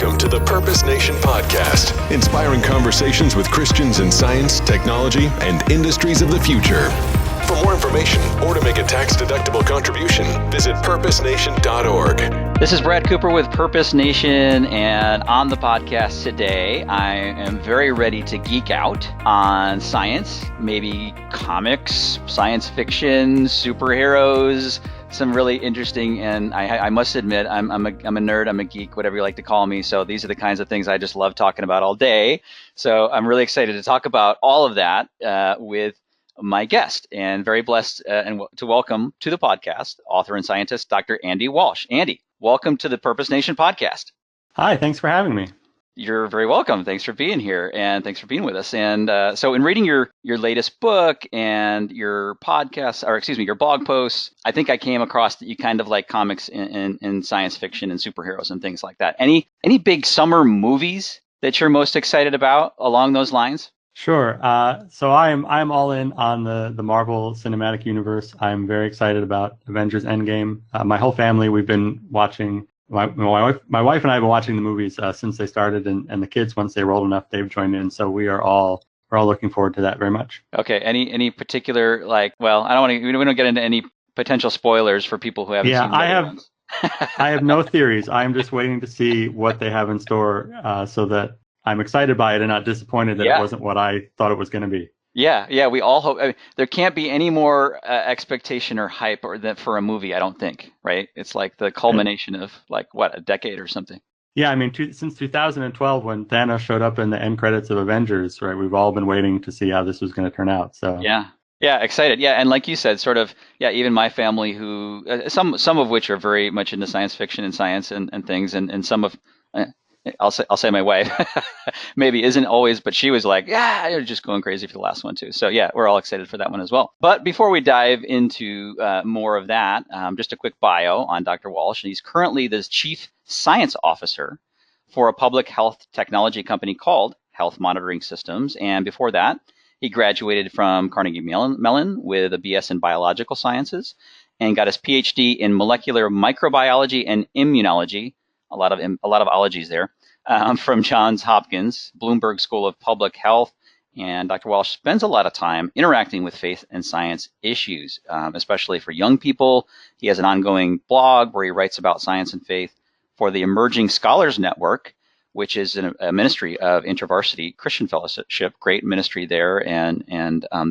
Welcome to the Purpose Nation podcast, inspiring conversations with Christians in science, technology, and industries of the future. For more information or to make a tax-deductible contribution, visit purposenation.org. This is Brad Cooper with Purpose Nation, and on the podcast today, I am very ready to geek out on science, maybe comics, science fiction, superheroes, some really interesting, and I must admit, I'm a nerd, I'm a geek, whatever you like to call me. So these are the kinds of things I just love talking about all day. So I'm really excited to talk about all of that with my guest, and very blessed to welcome to the podcast author and scientist, Dr. Andy Walsh. Andy, welcome to the Purpose Nation podcast. Hi, thanks for having me. You're very welcome. Thanks for being here, and thanks for being with us. And so in reading your latest book and your podcast, or excuse me, your blog posts, I think I came across that you kind of like comics in science fiction and superheroes and things like that. Any big summer movies that you're most excited about along those lines? Sure. So I'm all in on the Marvel Cinematic Universe. I'm very excited about Avengers Endgame. My whole family, we've been watching. My wife and I have been watching the movies since they started, and the kids, once they were old enough, they've joined in. So we're all looking forward to that very much. Okay. Any particular, like? Well, I don't want to. We don't get into any potential spoilers for people who haven't seen the other ones. I have no theories. I'm just waiting to see what they have in store, so that I'm excited by it and not disappointed that it wasn't what I thought it was going to be. Yeah. We all hope. I mean, there can't be any more expectation or hype for a movie, I don't think, right? It's like the culmination of a decade or something. Yeah, I mean, since 2012, when Thanos showed up in the end credits of Avengers, right? We've all been waiting to see how this was going to turn out. So yeah, excited. Yeah, and like you said, sort of, even my family, who some of which are very much into science fiction and science and things, and some of. I'll say my wife maybe isn't always, but she was like, you're just going crazy for the last one too. So yeah, we're all excited for that one as well. But before we dive into more of that, just a quick bio on Dr. Walsh. He's currently the Chief Science Officer for a public health technology company called Health Monitoring Systems. And before that, he graduated from Carnegie Mellon with a BS in Biological Sciences and got his PhD in molecular microbiology and immunology. A lot of ologies there, from Johns Hopkins, Bloomberg School of Public Health. And Dr. Walsh spends a lot of time interacting with faith and science issues, especially for young people. He has an ongoing blog where he writes about science and faith for the Emerging Scholars Network, which is a ministry of InterVarsity Christian Fellowship. Great ministry there, and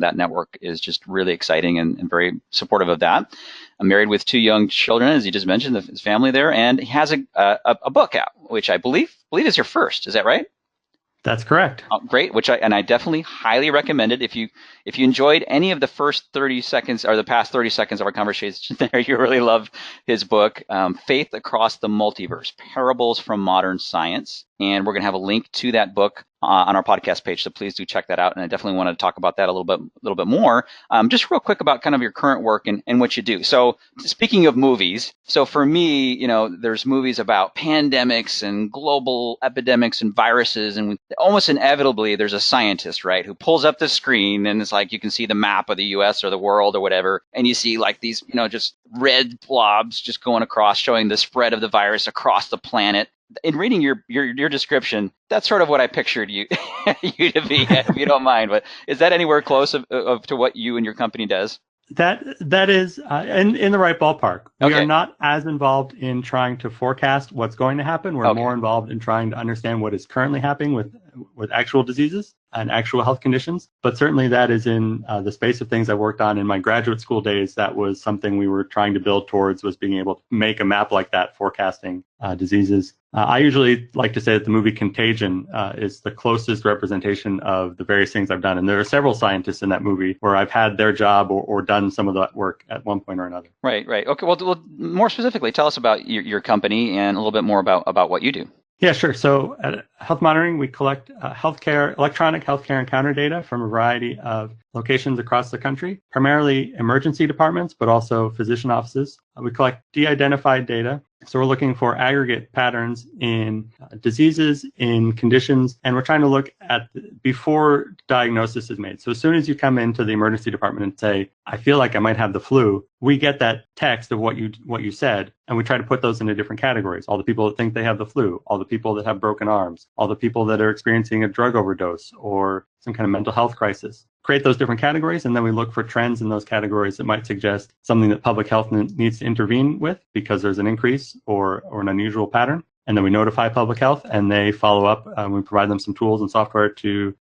that network is just really exciting and very supportive of that. I'm married with 2 young children, as you just mentioned, his family there, and he has a book out, which I believe is your first. Is that right? That's correct. Great, I definitely highly recommend it. If you enjoyed any of the first 30 seconds or the past 30 seconds of our conversation there, you really love his book, Faith Across the Multiverse, Parables from Modern Science. And we're going to have a link to that book on our podcast page, so please do check that out. And I definitely want to talk about that a little bit more. Just real quick about kind of your current work and what you do. So speaking of movies, so for me, there's movies about pandemics and global epidemics and viruses, and almost inevitably there's a scientist, right, who pulls up the screen and it's like you can see the map of the U.S. or the world or whatever, and you see like these, just red blobs just going across, showing the spread of the virus across the planet. In reading your description, that's sort of what I pictured you you to be, if you don't mind. But is that anywhere close to what you and your company does? That is in the right ballpark. We are not as involved in trying to forecast what's going to happen. We're more involved in trying to understand what is currently happening with actual diseases and actual health conditions. But certainly that is in the space of things I worked on in my graduate school days. That was something we were trying to build towards, was being able to make a map like that, forecasting diseases. I usually like to say that the movie Contagion is the closest representation of the various things I've done. And there are several scientists in that movie where I've had their job or done some of that work at one point or another. Right. Okay. Well, more specifically, tell us about your company and a little bit more about what you do. Yeah, sure. So at Health Monitoring, we collect electronic healthcare encounter data from a variety of locations across the country, primarily emergency departments, but also physician offices. We collect de-identified data So we're looking for aggregate patterns in diseases, in conditions, and we're trying to look at before diagnosis is made. So as soon as you come into the emergency department and say, I feel like I might have the flu, we get that text of what you said, and we try to put those into different categories. All the people that think they have the flu, all the people that have broken arms, all the people that are experiencing a drug overdose or some kind of mental health crisis. Create those different categories, and then we look for trends in those categories that might suggest something that public health needs to intervene with because there's an increase or an unusual pattern. And then we notify public health, and they follow up. We provide them some tools and software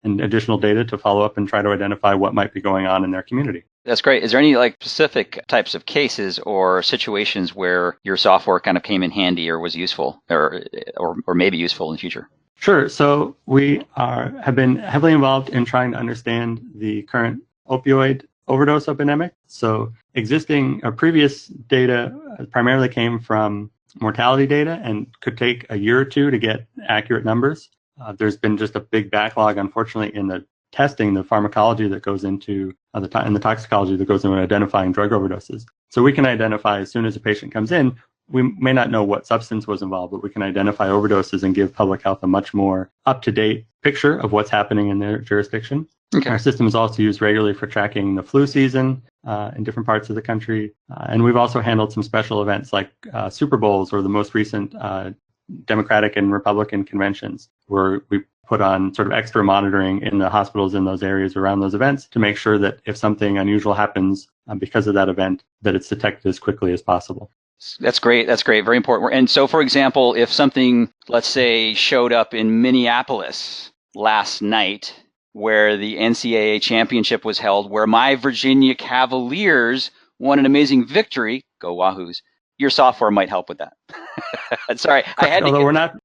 and additional data to follow up and try to identify what might be going on in their community. That's great. Is there any specific types of cases or situations where your software kind of came in handy or was useful or maybe useful in the future? Sure. So we have been heavily involved in trying to understand the current opioid overdose epidemic. So existing previous data primarily came from mortality data and could take a year or two to get accurate numbers. There's been just a big backlog, unfortunately, in the testing, the pharmacology that goes into and the toxicology that goes into identifying drug overdoses. So we can identify as soon as a patient comes in. We may not know what substance was involved, but we can identify overdoses and give public health a much more up-to-date picture of what's happening in their jurisdiction. Okay. Our system is also used regularly for tracking the flu season in different parts of the country. And we've also handled some special events like Super Bowls or the most recent Democratic and Republican conventions, where we put on sort of extra monitoring in the hospitals in those areas around those events to make sure that if something unusual happens because of that event, that it's detected as quickly as possible. That's great. That's great. Very important. And so, for example, if something, let's say, showed up in Minneapolis last night where the NCAA championship was held, where my Virginia Cavaliers won an amazing victory, go Wahoos, your software might help with that. Sorry, I had Although to we're not.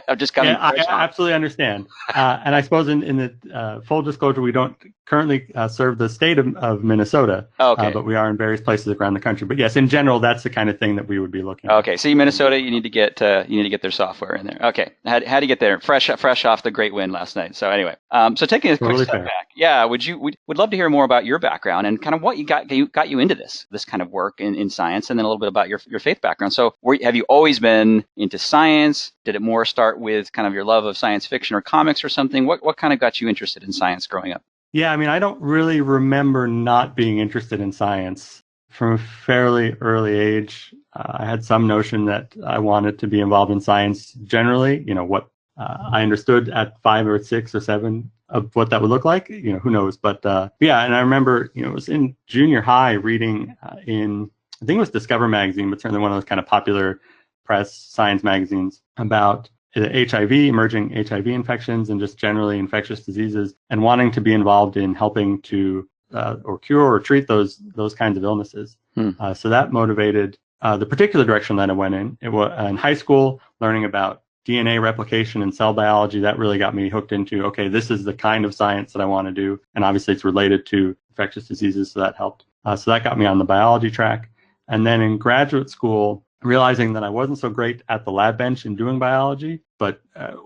I'm just coming. Yeah, I absolutely understand. And I suppose in the full disclosure, we don't currently serve the state of Minnesota, but we are in various places around the country. But yes, in general, that's the kind of thing that we would be looking at. Okay, so Minnesota, you need to get their software in there. Okay, how to get there? Fresh off the great win last night. So anyway, so taking a quick step back, yeah, we'd love to hear more about your background and kind of what got you into this kind of work in science, and then a little bit about your faith background. So have you always been into science? Did it more start with kind of your love of science fiction or comics or something? What kind of got you interested in science growing up? Yeah, I mean, I don't really remember not being interested in science. From a fairly early age, I had some notion that I wanted to be involved in science generally. You know, what I understood at 5 or 6 or 7 of what that would look like. You know, who knows? But yeah, and I remember, it was in junior high reading in, I think it was Discover magazine, but certainly one of those kind of popular press science magazines about HIV, emerging HIV infections, and just generally infectious diseases, and wanting to be involved in helping to or cure or treat those kinds of illnesses. So that motivated the particular direction that I went in. It was in high school, learning about DNA replication and cell biology. That really got me hooked into, okay, this is the kind of science that I want to do, and obviously it's related to infectious diseases, so that helped. So that got me on the biology track. And then in graduate school, realizing that I wasn't so great at the lab bench in doing biology, but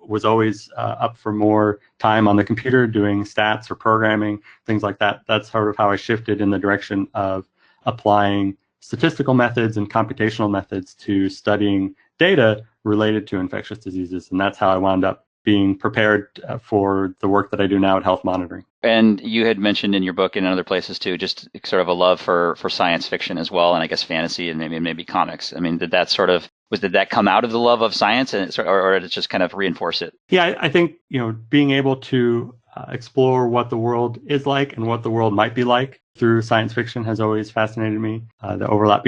was always up for more time on the computer doing stats or programming, things like that. That's sort of how I shifted in the direction of applying statistical methods and computational methods to studying data related to infectious diseases. And that's how I wound up being prepared for the work that I do now at Health Monitoring. And you had mentioned in your book and in other places too, just sort of a love for science fiction as well, and I guess fantasy and maybe comics. I mean, did that come out of the love of science, or did it just kind of reinforce it? Yeah, I think being able to explore what the world is like and what the world might be like through science fiction has always fascinated me. The overlap,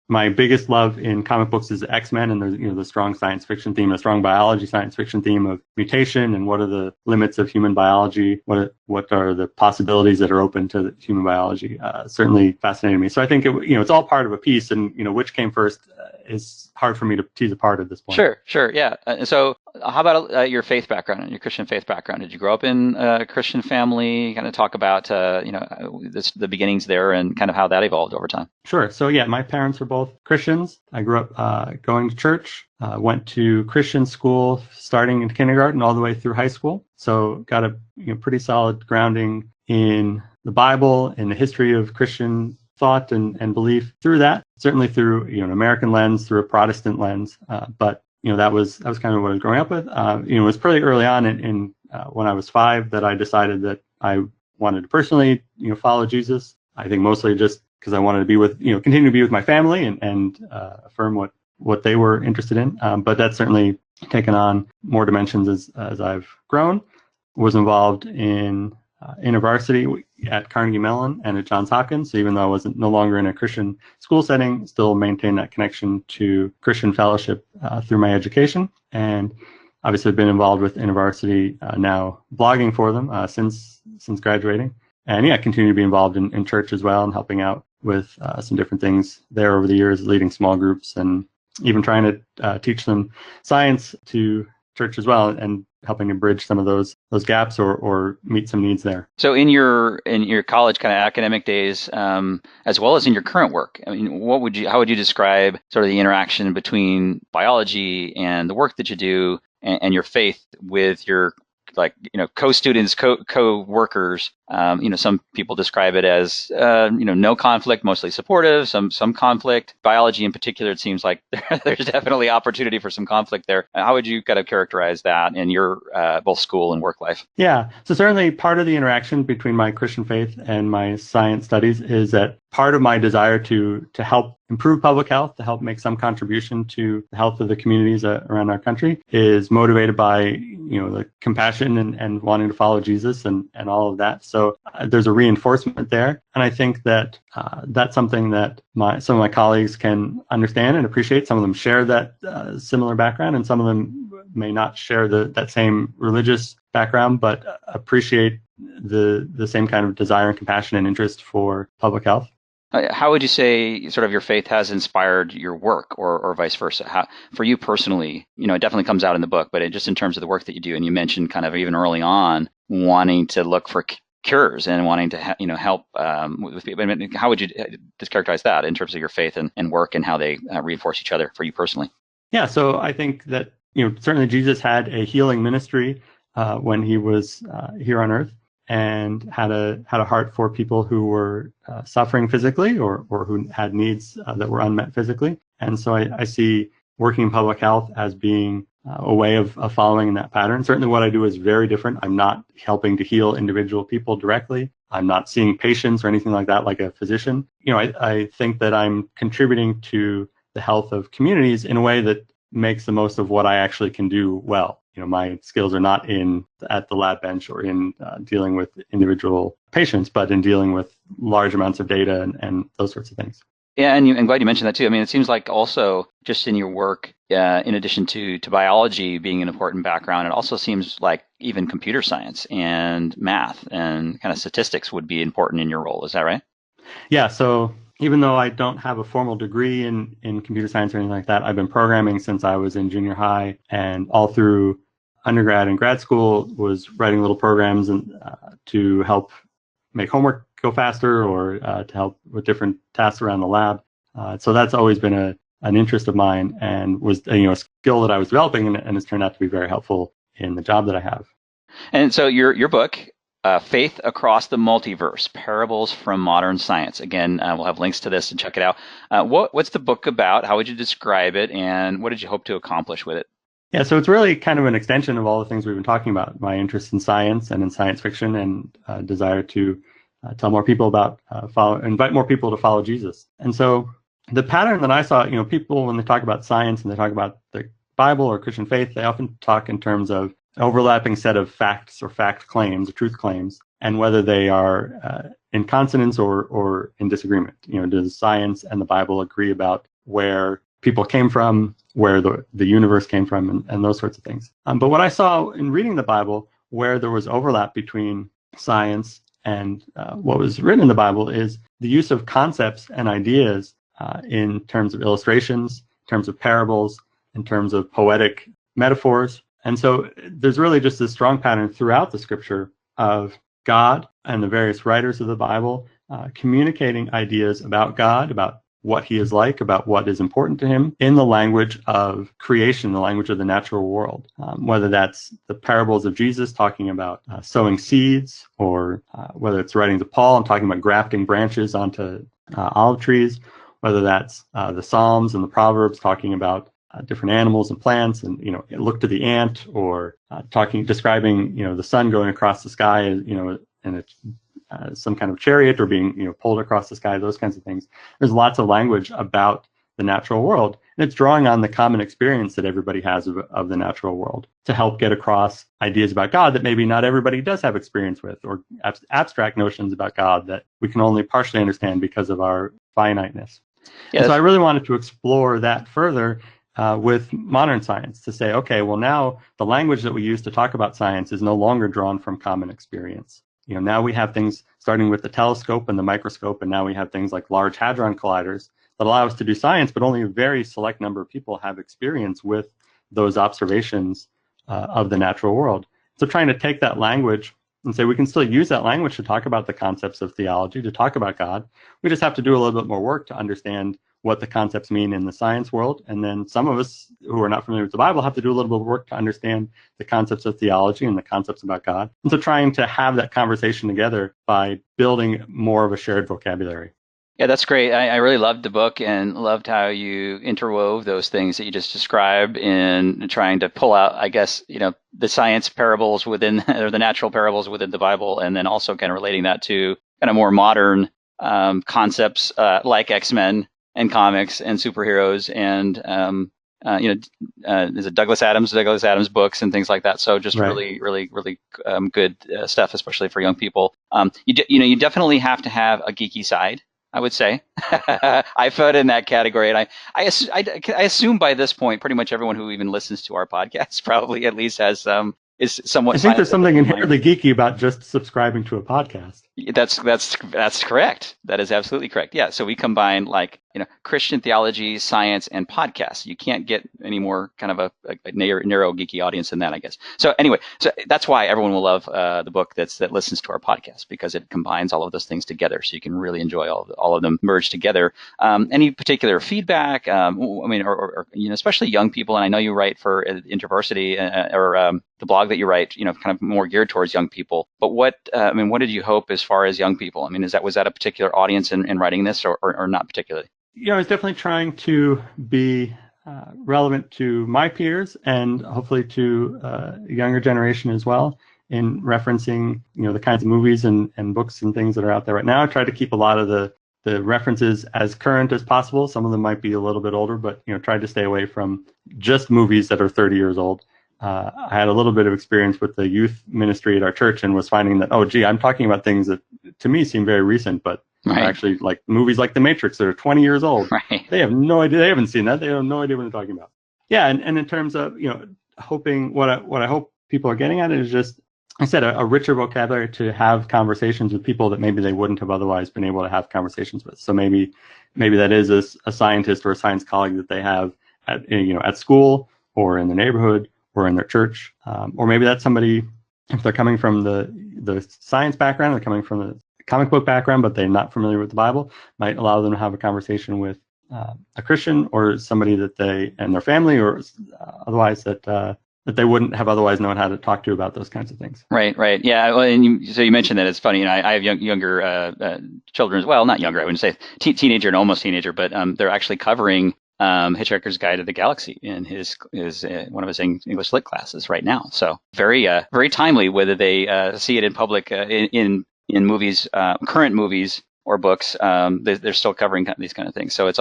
my biggest love in comic books is X-Men, and there's the strong science fiction theme, a strong biology science fiction theme of mutation and what are the limits of human biology, what are the possibilities that are open to human biology. Certainly fascinated me. So I think it's all part of a piece, and which came first is hard for me to tease apart at this point. Sure, yeah. So how about your faith background, your Christian faith background? Did you grow up in a Christian family? Kind of talk about the beginnings there and kind of how that evolved over time. Sure. So yeah, my parents were both Christians. I grew up going to church, went to Christian school starting in kindergarten all the way through high school. So got a pretty solid grounding in the Bible, in the history of Christian thought and belief through that, certainly through an American lens, through a Protestant lens. But that was kind of what I was growing up with. It was pretty early on in when I was 5 that I decided that I wanted to personally follow Jesus. I think mostly just because I wanted to be with continue to be with my family and affirm what they were interested in. But that's certainly taken on more dimensions as I've grown. Was involved in InterVarsity at Carnegie Mellon and at Johns Hopkins. So even though I wasn't no longer in a Christian school setting, still maintained that connection to Christian fellowship through my education. And obviously I've been involved with InterVarsity, now blogging for them since graduating. And continue to be involved in church as well and helping out with some different things there over the years, leading small groups and even trying to teach them science to church as well and helping to bridge some of those gaps or meet some needs there. So in your college kind of academic days, as well as in your current work, I mean, how would you describe sort of the interaction between biology and the work that you do and your faith with your co-students, co-workers? Some people describe it as no conflict, mostly supportive, some conflict. Biology in particular, it seems like there's definitely opportunity for some conflict there. How would you kind of characterize that in your both school and work life? Yeah, so certainly part of the interaction between my Christian faith and my science studies is that part of my desire to help improve public health, to help make some contribution to the health of the communities around our country is motivated by the compassion and wanting to follow Jesus and all of that. So there's a reinforcement there. And I think that that's something that some of my colleagues can understand and appreciate. Some of them share that similar background, and some of them may not share that same religious background, but appreciate the same kind of desire and compassion and interest for public health. How would you say sort of your faith has inspired your work or vice versa? How, for you personally, it definitely comes out in the book, but just in terms of the work that you do, and you mentioned kind of even early on wanting to look for cures and wanting to help with people. I mean, how would you just characterize that in terms of your faith and work and how they reinforce each other for you personally? Yeah, so I think that certainly Jesus had a healing ministry when he was here on earth, and had a heart for people who were suffering physically or who had needs that were unmet physically. And so I see working in public health as being a way of following in that pattern. Certainly what I do is very different. I'm not helping to heal individual people directly. I'm not seeing patients or anything like that like a physician. I think that I'm contributing to the health of communities in a way that makes the most of what I actually can do well. My skills are not at the lab bench or in dealing with individual patients, but in dealing with large amounts of data and those sorts of things. Yeah, and I'm glad you mentioned that too. I mean, it seems like also just in your work, in addition to biology being an important background, it also seems like even computer science and math and kind of statistics would be important in your role. Is that right? Yeah, so even though I don't have a formal degree in computer science or anything like that, I've been programming since I was in junior high, and all through undergrad and grad school was writing little programs and to help make homework go faster or to help with different tasks around the lab. So that's always been an interest of mine and was a skill that I was developing and has turned out to be very helpful in the job that I have. And so your book, Faith Across the Multiverse, Parables from Modern Science. Again, we'll have links to this and check it out. What's the book about? How would you describe it? And what did you hope to accomplish with it? Yeah, so it's really kind of an extension of all the things we've been talking about, my interest in science and in science fiction and desire to tell more people about, invite more people to follow Jesus. And so the pattern that I saw, people, when they talk about science and they talk about the Bible or Christian faith, they often talk in terms of an overlapping set of facts or fact claims or truth claims, and whether they are in consonance or in disagreement. Does science and the Bible agree about where people came from, where the universe came from, and those sorts of things. But what I saw in reading the Bible, where there was overlap between science and what was written in the Bible, is the use of concepts and ideas in terms of illustrations, in terms of parables, in terms of poetic metaphors. And so there's really just this strong pattern throughout the scripture of God and the various writers of the Bible communicating ideas about God, about what he is like, about what is important to him in the language of creation, the language of the natural world, whether that's the parables of Jesus talking about sowing seeds, or whether it's writing to Paul and talking about grafting branches onto olive trees, whether that's the Psalms and the Proverbs talking about different animals and plants, and look to the ant, or describing the sun going across the sky, and it's some kind of chariot, or being pulled across the sky, those kinds of things. There's lots of language about the natural world, and it's drawing on the common experience that everybody has of the natural world to help get across ideas about God that maybe not everybody does have experience with, or abstract notions about God that we can only partially understand because of our finiteness. Yeah, so I really wanted to explore that further with modern science, to say, okay, well, now the language that we use to talk about science is no longer drawn from common experience. Now we have things starting with the telescope and the microscope, and now we have things like Large Hadron Colliders that allow us to do science, but only a very select number of people have experience with those observations of the natural world. So trying to take that language and say we can still use that language to talk about the concepts of theology, to talk about God. We just have to do a little bit more work to understand what the concepts mean in the science world. And then some of us who are not familiar with the Bible have to do a little bit of work to understand the concepts of theology and the concepts about God. And so trying to have that conversation together by building more of a shared vocabulary. Yeah, that's great. I really loved the book and loved how you interwove those things that you just described in trying to pull out, I guess, the science parables within, or the natural parables within the Bible, and then also kind of relating that to kind of more modern concepts like X-Men and comics and superheroes and is it Douglas Adams books and things like that. So just really good stuff, especially for young people. You definitely have to have a geeky side, I would say. I fit in that category, and I assume by this point, pretty much everyone who even listens to our podcast probably at least has is somewhat. I think there's something inherently geeky about just subscribing to a podcast. That's correct. That is absolutely correct. Yeah. So we combine Christian theology, science, and podcasts. You can't get any more kind of a narrow geeky audience than that, I guess. So anyway, so that's why everyone will love the book that listens to our podcast, because it combines all of those things together. So you can really enjoy all of them merged together. Any particular feedback? Or especially young people, and I know you write for InterVarsity or the blog that you write, kind of more geared towards young people. But what did you hope as far as young people? Was that a particular audience in writing this, or not particularly? I was definitely trying to be relevant to my peers and hopefully to a younger generation as well, in referencing, the kinds of movies and books and things that are out there right now. I try to keep a lot of the references as current as possible. Some of them might be a little bit older, but, tried to stay away from just movies that are 30 years old. I had a little bit of experience with the youth ministry at our church and was finding that, I'm talking about things that to me seem very recent, but are actually like movies like The Matrix that are 20 years old. Right. They have no idea. They haven't seen that. They have no idea what I'm talking about. Yeah. And in terms of, hoping what I hope people are getting at is just, I said, a richer vocabulary to have conversations with people that maybe they wouldn't have otherwise been able to have conversations with. So maybe that is a scientist or a science colleague that they have at school or in the neighborhood or in their church, or maybe that's somebody, if they're coming from the science background, they're coming from the comic book background, but they're not familiar with the Bible, might allow them to have a conversation with a Christian or somebody that they and their family, or otherwise that they wouldn't have otherwise known how to talk to about those kinds of things. Right. Yeah. Well, and so you mentioned that it's funny. I have younger children as well. Not younger, I wouldn't say teenager and almost teenager, but they're actually covering Hitchhiker's Guide to the Galaxy in his one of his English Lit classes right now. So very timely, whether they see it in public in movies, current movies or books. They're still covering these kind of things. So it's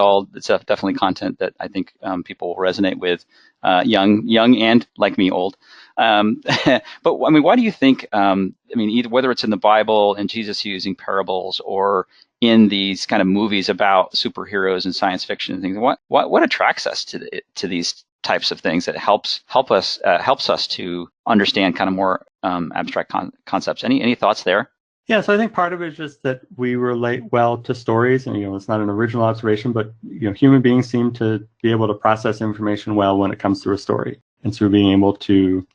definitely content that I think people will resonate with, young and like me, old. But why do you think? Either whether it's in the Bible and Jesus using parables, or in these kind of movies about superheroes and science fiction and things, what attracts us to these types of things that helps us to understand kind of more abstract concepts? Any thoughts there? Yeah, so I think part of it is just that we relate well to stories, and it's not an original observation, but human beings seem to be able to process information well when it comes through a story, and so being able to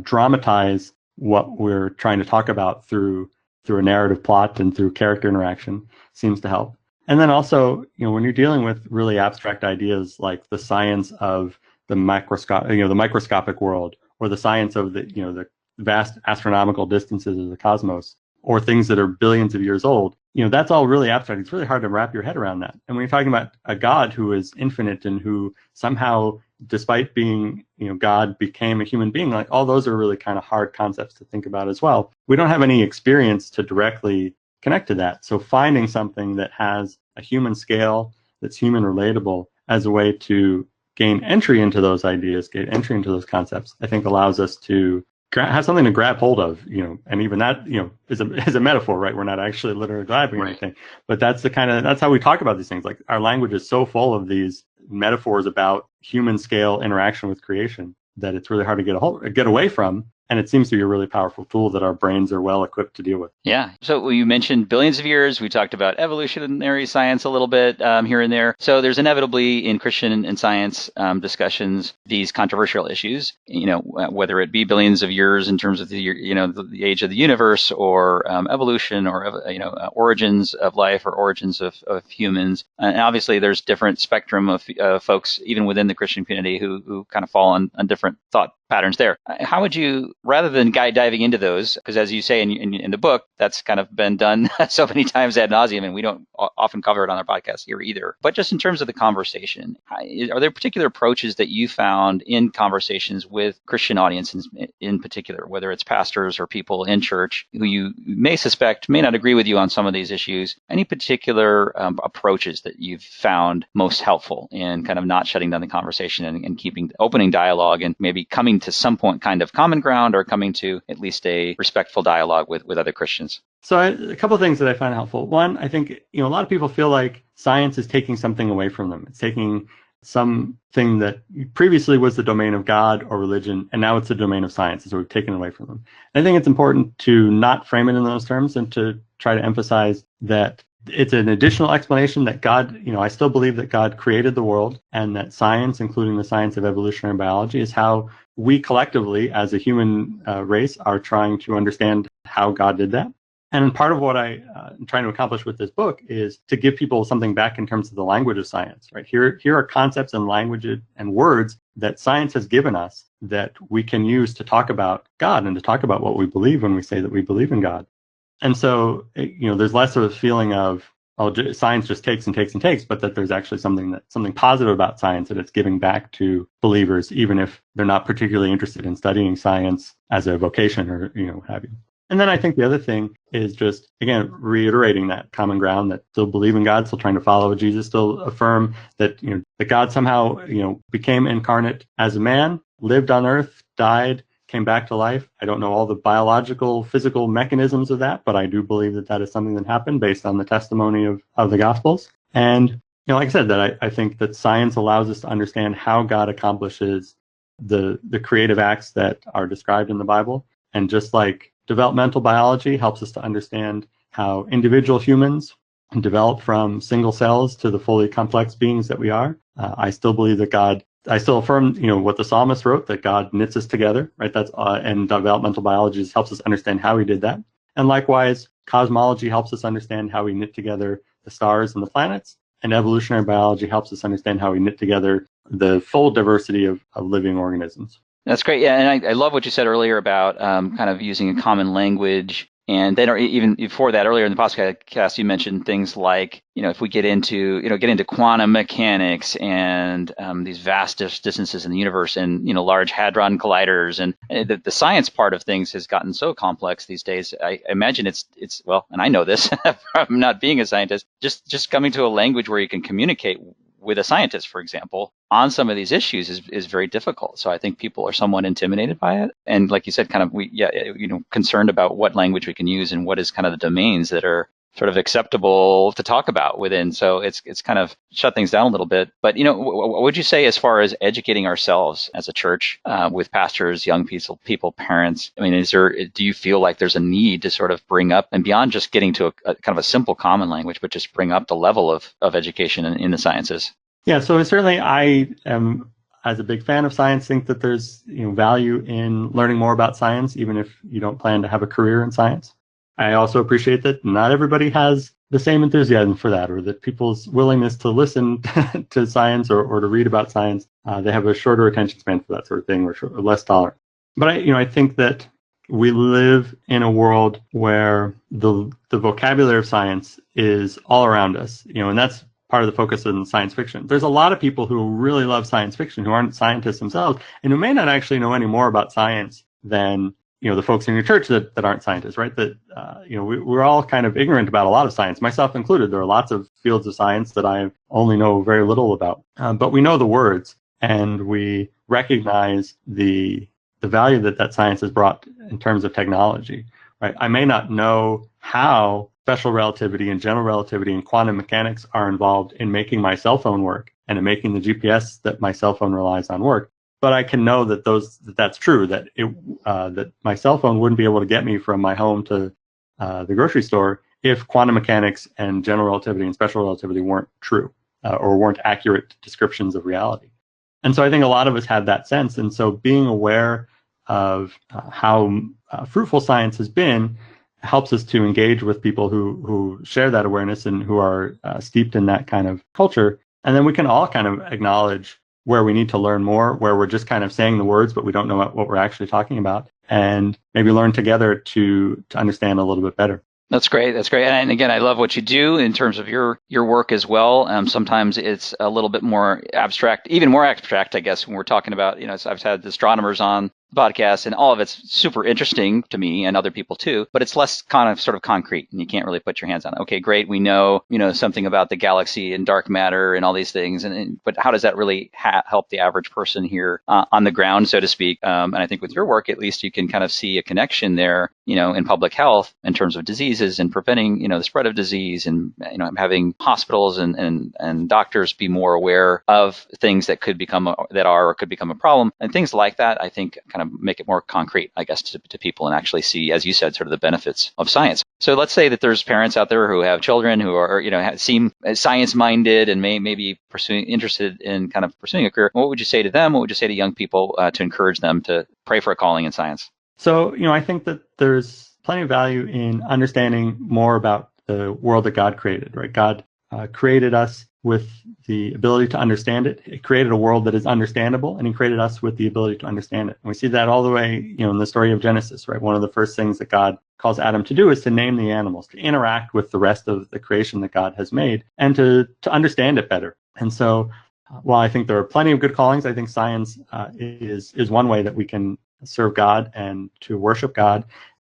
dramatize what we're trying to talk about through a narrative plot and through character interaction seems to help. And then also, when you're dealing with really abstract ideas like the science of the microscopic world, or the science of the vast astronomical distances of the cosmos, or things that are billions of years old, that's all really abstract. It's really hard to wrap your head around that. And when you're talking about a God who is infinite and who somehow, despite being, God, became a human being, like all those are really kind of hard concepts to think about as well. We don't have any experience to directly connect to that. So finding something that has a human scale, that's human relatable as a way to gain entry into those ideas, gain entry into those concepts, I think allows us to have something to grab hold of, and even that, is a metaphor, right? We're not actually literally grabbing anything, but that's how we talk about these things. Like our language is so full of these metaphors about human scale interaction with creation that it's really hard to get away from. And it seems to be a really powerful tool that our brains are well equipped to deal with. Yeah. So you mentioned billions of years. We talked about evolutionary science a little bit here and there. So there's inevitably in Christian and science discussions these controversial issues. Whether it be billions of years in terms of the age of the universe, or evolution, or origins of life, or origins of humans. And obviously, there's different spectrum of folks even within the Christian community who kind of fall on different thought patterns there. How would you, rather than diving into those, because as you say in the book, that's kind of been done so many times ad nauseum, and we don't often cover it on our podcast here either. But just in terms of the conversation, are there particular approaches that you found in conversations with Christian audiences in particular, whether it's pastors or people in church who you may suspect may not agree with you on some of these issues? Any particular approaches that you've found most helpful in kind of not shutting down the conversation and opening dialogue and maybe coming to some point kind of common ground, or coming to at least a respectful dialogue with other Christians? So a couple of things that I find helpful. One, I think, a lot of people feel like science is taking something away from them. It's taking something that previously was the domain of God or religion, and now it's the domain of science, so we've taken it away from them. And I think it's important to not frame it in those terms and to try to emphasize that it's an additional explanation that God, I still believe that God created the world, and that science, including the science of evolutionary biology, is how we collectively as a human race are trying to understand how God did that. And part of what I'm trying to accomplish with this book is to give people something back in terms of the language of science, right? Here are concepts and languages and words that science has given us that we can use to talk about God and to talk about what we believe when we say that we believe in God. And so, there's less of a feeling of, science just takes and takes and takes, but that there's actually something positive about science that it's giving back to believers, even if they're not particularly interested in studying science as a vocation or, what have you. And then I think the other thing is just, again, reiterating that common ground, that still believe in God, still trying to follow Jesus, still affirm that, that God somehow, became incarnate as a man, lived on earth, died, came back to life. I don't know all the biological, physical mechanisms of that, but I do believe that that is something that happened based on the testimony of the Gospels. And, like I said, that I think that science allows us to understand how God accomplishes the creative acts that are described in the Bible. And just like developmental biology helps us to understand how individual humans develop from single cells to the fully complex beings that we are, I still believe that I still affirm, what the psalmist wrote, that God knits us together, right? That's and developmental biology helps us understand how he did that. And likewise, cosmology helps us understand how we knit together the stars and the planets. And evolutionary biology helps us understand how we knit together the full diversity of living organisms. That's great. Yeah, and I love what you said earlier about kind of using a common language. And then, or even before that, earlier in the podcast, you mentioned things like, if we get into quantum mechanics and these vast distances in the universe, and large hadron colliders, and the science part of things has gotten so complex these days. I imagine it's well, and I know this from not being a scientist, just coming to a language where you can communicate with a scientist, for example, on some of these issues is very difficult. So I think people are somewhat intimidated by it. And like you said, kind of, concerned about what language we can use and what is kind of the domains that are sort of acceptable to talk about within. So it's kind of shut things down a little bit. But, what would you say as far as educating ourselves as a church with pastors, young people, parents? I mean, do you feel like there's a need to sort of bring up, and beyond just getting to a kind of a simple common language, but just bring up the level of education in the sciences? Yeah, so certainly I am, as a big fan of science, think that there's value in learning more about science, even if you don't plan to have a career in science. I also appreciate that not everybody has the same enthusiasm for that, or that people's willingness to listen to science or to read about science, they have a shorter attention span for that sort of thing, or less tolerant. But I think that we live in a world where the vocabulary of science is all around us, and that's part of the focus in science fiction. There's a lot of people who really love science fiction who aren't scientists themselves and who may not actually know any more about science than the folks in your church that aren't scientists, right? That we're all kind of ignorant about a lot of science, myself included. There are lots of fields of science that I only know very little about, but we know the words and we recognize the value that science has brought in terms of technology, right? I may not know how special relativity and general relativity and quantum mechanics are involved in making my cell phone work and in making the GPS that my cell phone relies on work. But I can know that that's true, that that my cell phone wouldn't be able to get me from my home to the grocery store if quantum mechanics and general relativity and special relativity weren't true or weren't accurate descriptions of reality. And so I think a lot of us have that sense. And so being aware of how fruitful science has been helps us to engage with people who share that awareness and who are steeped in that kind of culture. And then we can all kind of acknowledge where we need to learn more, where we're just kind of saying the words, but we don't know what we're actually talking about, and maybe learn together to understand a little bit better. That's great. That's great. And again, I love what you do in terms of your work as well. Sometimes it's a little bit more abstract, even more abstract, I guess, when we're talking about, I've had astronomers on the podcast and all of it's super interesting to me and other people too, but it's less kind of sort of concrete and you can't really put your hands on it. Okay, great. We know, something about the galaxy and dark matter and all these things. But how does that really help the average person here on the ground, so to speak? And I think with your work, at least you can kind of see a connection there, in public health in terms of diseases and preventing, the spread of disease and, having hospitals and doctors be more aware of things that could become a problem and things like that. I think kind of make it more concrete, I guess, to people and actually see, as you said, sort of the benefits of science. So let's say that there's parents out there who have children who are, seem science-minded and may be interested in kind of pursuing a career. What would you say to them? What would you say to young people to encourage them to pray for a calling in science? So, I think that there's plenty of value in understanding more about the world that God created, right? God created us with the ability to understand it. He created a world that is understandable, and he created us with the ability to understand it. And we see that all the way, in the story of Genesis, right? One of the first things that God calls Adam to do is to name the animals, to interact with the rest of the creation that God has made, and to understand it better. And so, while I think there are plenty of good callings, I think science is one way that we can serve God and to worship God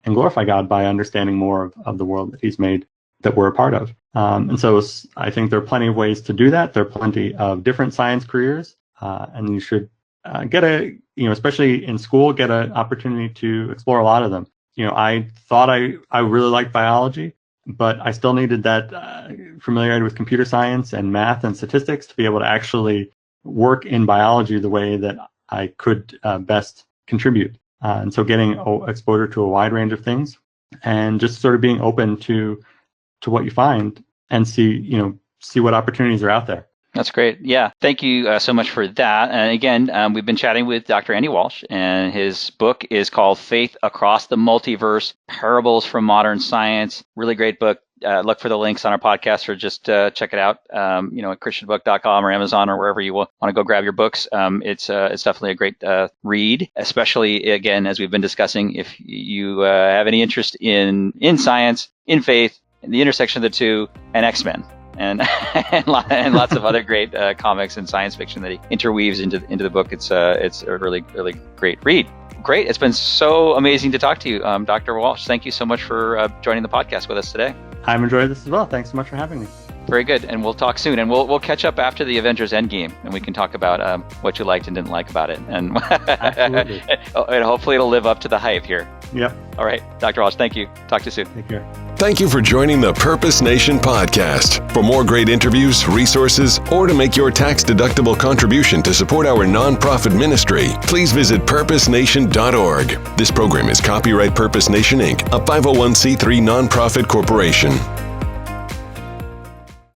and glorify God by understanding more of the world that he's made that we're a part of. And so I think there are plenty of ways to do that. There are plenty of different science careers, and you should get especially in school, get an opportunity to explore a lot of them. I thought I really liked biology, but I still needed that familiarity with computer science and math and statistics to be able to actually work in biology the way that I could best contribute. And so getting exposure to a wide range of things and just sort of being open to what you find and see what opportunities are out there. That's great. Yeah. Thank you so much for that. And again, we've been chatting with Dr. Andy Walsh, and his book is called Faith Across the Multiverse, Parables from Modern Science. Really great book. Look for the links on our podcast or just check it out, at christianbook.com or Amazon or wherever you want to go grab your books. It's definitely a great read, especially, again, as we've been discussing, if you have any interest in science, in faith, in the intersection of the two, and X-Men. And lots of other great comics and science fiction that he interweaves into the book. It's a really, really great read. Great. It's been so amazing to talk to you, Dr. Walsh. Thank you so much for joining the podcast with us today. I've enjoyed this as well. Thanks so much for having me. Very good. And we'll talk soon. And we'll catch up after the Avengers Endgame, and we can talk about what you liked and didn't like about it. And Absolutely. And hopefully it'll live up to the hype here. Yep. All right. Dr. Walsh, thank you. Talk to you soon. Take care. Thank you for joining the Purpose Nation podcast. For more great interviews, resources, or to make your tax-deductible contribution to support our nonprofit ministry, please visit purposenation.org. This program is copyright Purpose Nation, Inc., a 501c3 nonprofit corporation.